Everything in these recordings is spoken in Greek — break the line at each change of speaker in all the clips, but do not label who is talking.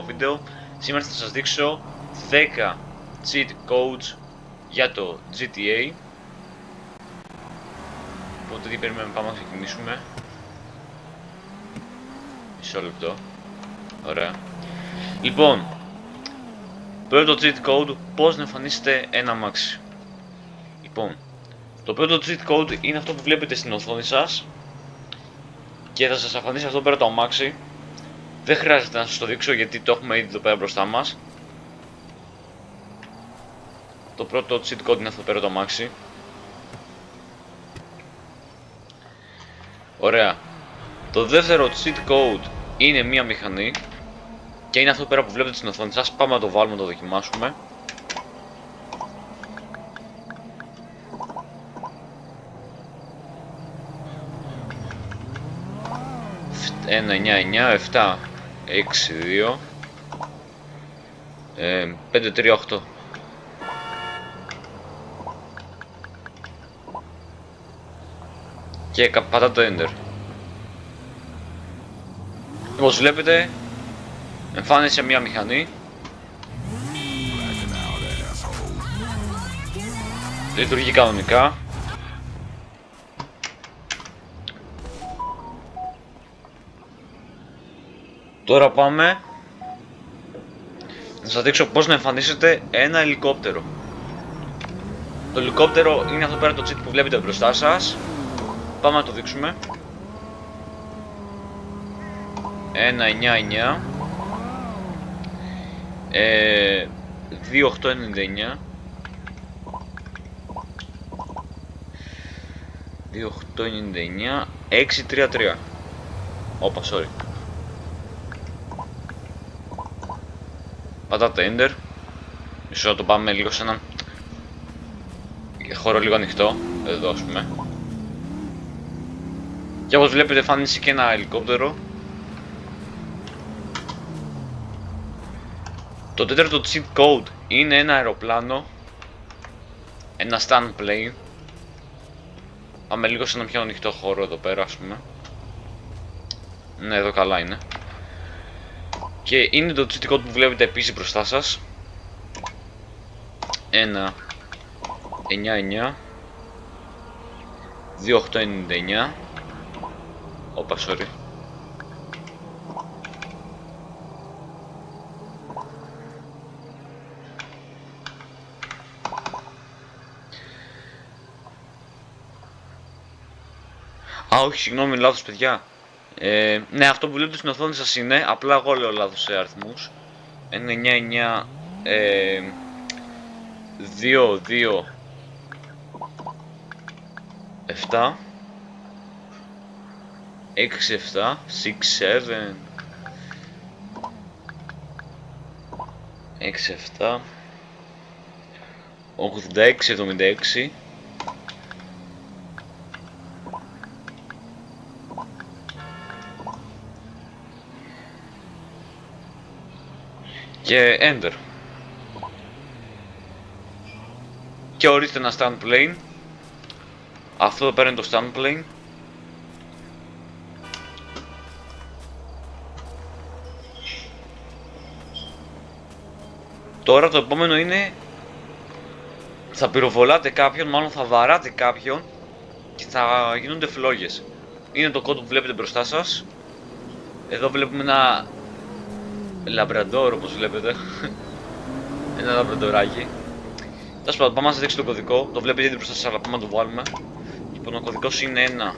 βίντεο. Σήμερα θα σας δείξω 10 cheat codes για το GTA. Οπότε τι περιμένουμε, πάμε να ξεκινήσουμε. Μισό λεπτό. Ωραία. Λοιπόν, πρώτο cheat code, πώς να εμφανίσετε ένα αμάξι. Λοιπόν, το πρώτο cheat code είναι αυτό που βλέπετε στην οθόνη σας και θα σας εμφανίσει αυτό πέρα το αμάξι. Δεν χρειάζεται να σας το δείξω γιατί το έχουμε ήδη εδώ πέρα μπροστά μας. Το πρώτο cheat code είναι αυτό πέρα το αμάξι. Ωραία. Το δεύτερο cheat code είναι μία μηχανή και είναι αυτό πέρα που βλέπετε στην οθόνη σας. Πάμε να το βάλουμε να το δοκιμάσουμε. Ένα, 9, 7, 6, 2, 5, 3, 8. Και πατάω το Enter. Όπως βλέπετε, εμφάνισε μια μηχανή. Λειτουργεί κανονικά. Τώρα πάμε να σας δείξω πώς να εμφανίσετε ένα ελικόπτερο. Το ελικόπτερο είναι αυτό πέρα το cheat που βλέπετε μπροστά σας. Πάμε να το δείξουμε. 199 2899 2899 633. Όπα, sorry. Πατάτε Enter. Ίσως να το πάμε λίγο σε έναν χώρο λίγο ανοιχτό. Εδώ ας πούμε. Και όπως βλέπετε εμφάνισε και ένα ελικόπτερο. Το τέταρτο cheat code είναι ένα αεροπλάνο. Ένα stand plane. Πάμε λίγο σε έναν πιο ανοιχτό χώρο εδώ πέρα ας πούμε. Ναι, εδώ καλά είναι. Και είναι το cheat code που βλέπετε επίσης μπροστά σας. 1, 9, 9 2899. Όπα, sorry. Α, όχι, συγγνώμη, λάθος παιδιά. Ναι, αυτό που βλέπετε στην οθόνη σας είναι, απλά εγώ λέω λάθος σε αριθμούς. 199 2, 2 7 6, 7 6, 7 6, 7 86, 76 και Enter. Και ορίστε ένα stand plane. Αυτό εδώ πέρα είναι το stand plane. Τώρα το επόμενο είναι, θα πυροβολάτε κάποιον, μάλλον θα βαράτε κάποιον και θα γίνονται φλόγες. Είναι το code που βλέπετε μπροστά σας. Εδώ βλέπουμε ένα λαμπραντόρ, όπως βλέπετε. Ένα λαμπραντοράκι. Τέλος πάντων, πάμε να σας δείξω το κωδικό. Το βλέπετε ήδη μπροστά σας, αλλά πάμε να το βάλουμε. Λοιπόν, ο κωδικός είναι 1,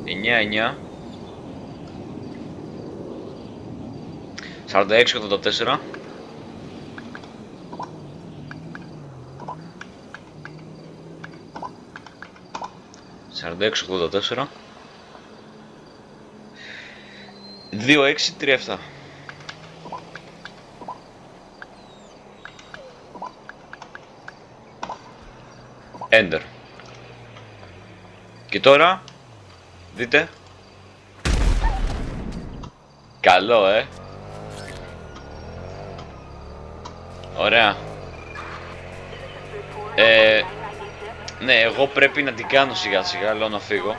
9, 9 46, 84 46, 84 26, 37. Enter. Και τώρα δείτε. Καλό, ωραία. Ναι, εγώ πρέπει να την κάνω σιγά σιγά, λέω να φύγω.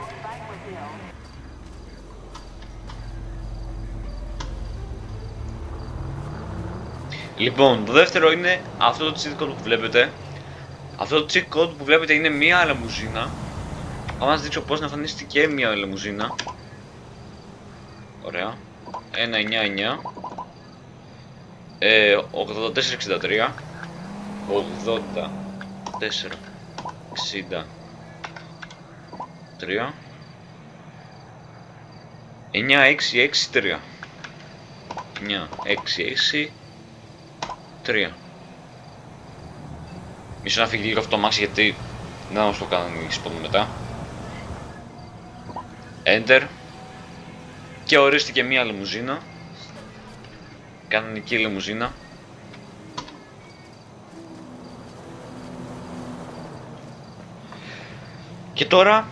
Λοιπόν, το δεύτερο είναι αυτό το cheat code που βλέπετε. Αυτό το cheat code που βλέπετε είναι μία λεμουζίνα. Θα σας δείξω πώς να εμφανίσετε και μία λεμουζίνα. Ωραία. 199 8463 8463 9663 9663. Μισό να φύγει λίγο αυτό το αμάξι γιατί δεν θα μας το κάνει σπον μετά. Enter. Και ορίστηκε μία λιμουζίνα. Κανονική λιμουζίνα. Και τώρα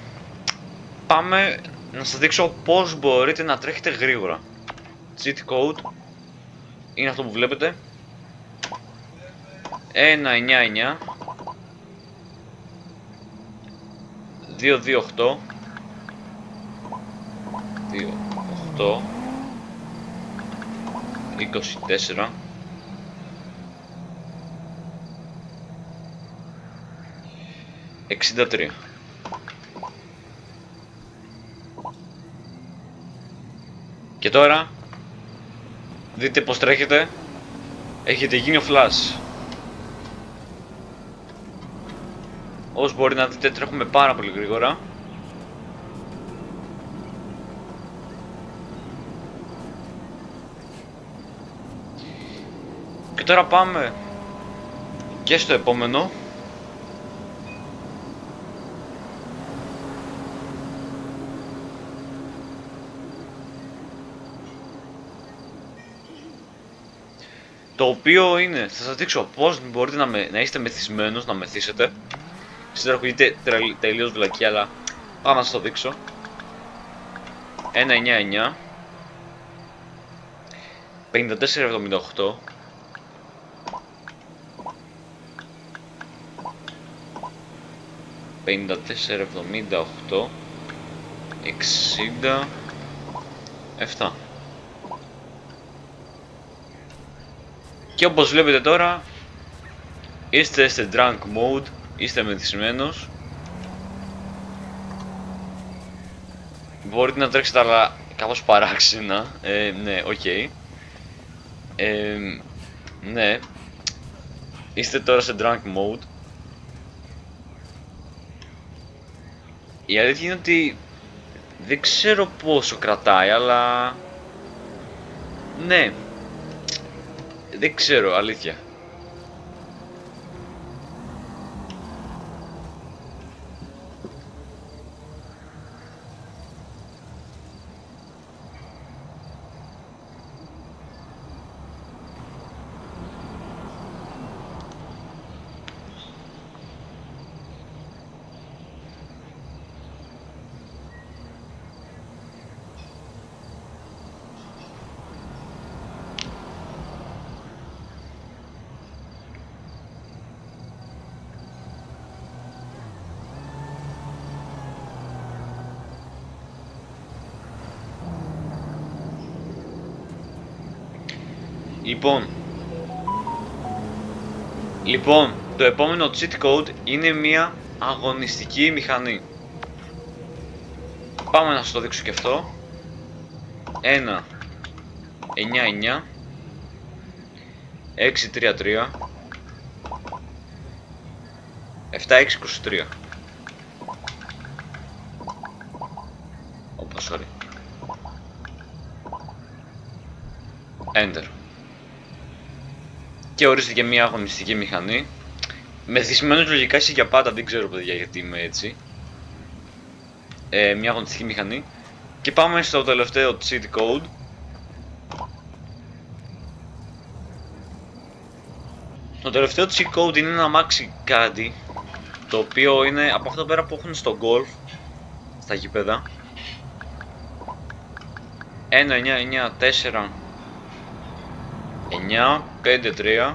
πάμε να σας δείξω πώς μπορείτε να τρέχετε γρήγορα. Cheat code είναι αυτό που βλέπετε. 199 228 28 24 63. Και τώρα δείτε πως τρέχετε. Έχετε γίνει ο Flash. Όσο μπορεί να δείτε τρέχουμε πάρα πολύ γρήγορα. Και τώρα πάμε και στο επόμενο. Το οποίο είναι, θα σας δείξω πώς μπορείτε να είστε μεθυσμένος, να μεθύσετε. Σήμερα ακούγεται τελείως βλακή, αλλά πάμε να σας το δείξω. 199 5478 5478 67. Και όπως βλέπετε τώρα είστε σε drunk mode, είστε μεθυσμένος. Μπορείτε να τρέξετε αλλά κάπως παράξενα. Ναι, οκ. Ναι. Είστε τώρα σε drunk mode. Η αλήθεια είναι ότι δεν ξέρω πόσο κρατάει, αλλά ναι, δεν ξέρω, αλήθεια. Λοιπόν, το επόμενο cheat code είναι μια αγωνιστική μηχανή. Πάμε να σας το δείξω και αυτό. 1 9 9 6 3 3 7 6 23. Όπως sorry. Enter. Και ορίστηκε μια αγωνιστική μηχανή. Μεθυσμένος λογικά είσαι για πάντα, δεν ξέρω παιδιά γιατί είμαι έτσι. Μια αγωνιστική μηχανή. Και πάμε στο τελευταίο cheat code. Το τελευταίο cheat code είναι ένα maxi caddy, το οποίο είναι από αυτό πέρα που έχουν στο golf, στα γήπεδα. 1 9 9 4 9 5 3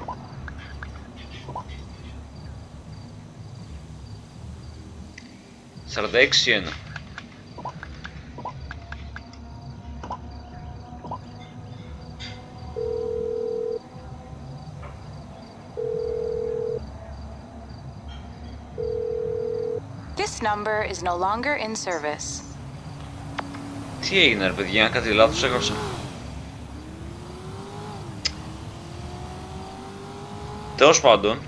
46 1.
This number is no longer in service.
Τι έγινε ρε παιδιά, κάτι λάθος έγραψα. Τέλος πάντων,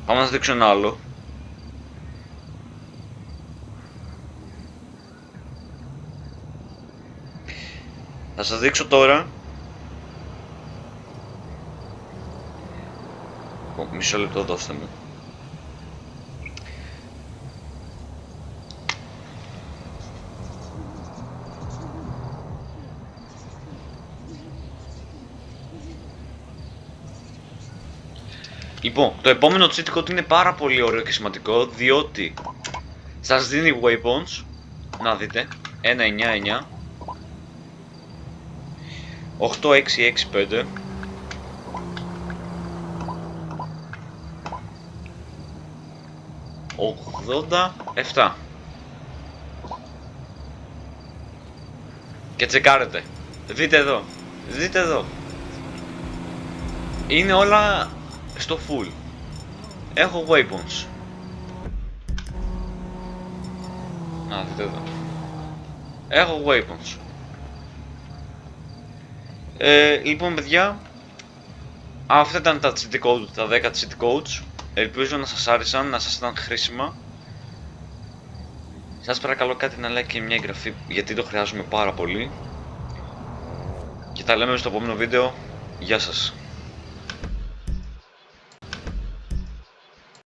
πάμε να σας δείξω ένα άλλο. Θα σας δείξω τώρα. Μισό λεπτό, δώστε μου. Λοιπόν, το επόμενο cheat code είναι πάρα πολύ ωραίο και σημαντικό, διότι σας δίνει weapons, να δείτε, 199 8665 87 και τσεκάρετε, δείτε εδώ, δείτε εδώ, είναι όλα στο full. Έχω weapons. Να δείτε εδώ. Έχω weapons. Λοιπόν παιδιά, αυτά ήταν τα cheat codes, τα 10 cheat codes. Ελπίζω να σας άρεσαν, να σας ήταν χρήσιμα. Σας παρακαλώ κάτι να like και μια εγγραφή, γιατί το χρειάζομαι πάρα πολύ. Και τα λέμε στο επόμενο βίντεο. Γεια σας.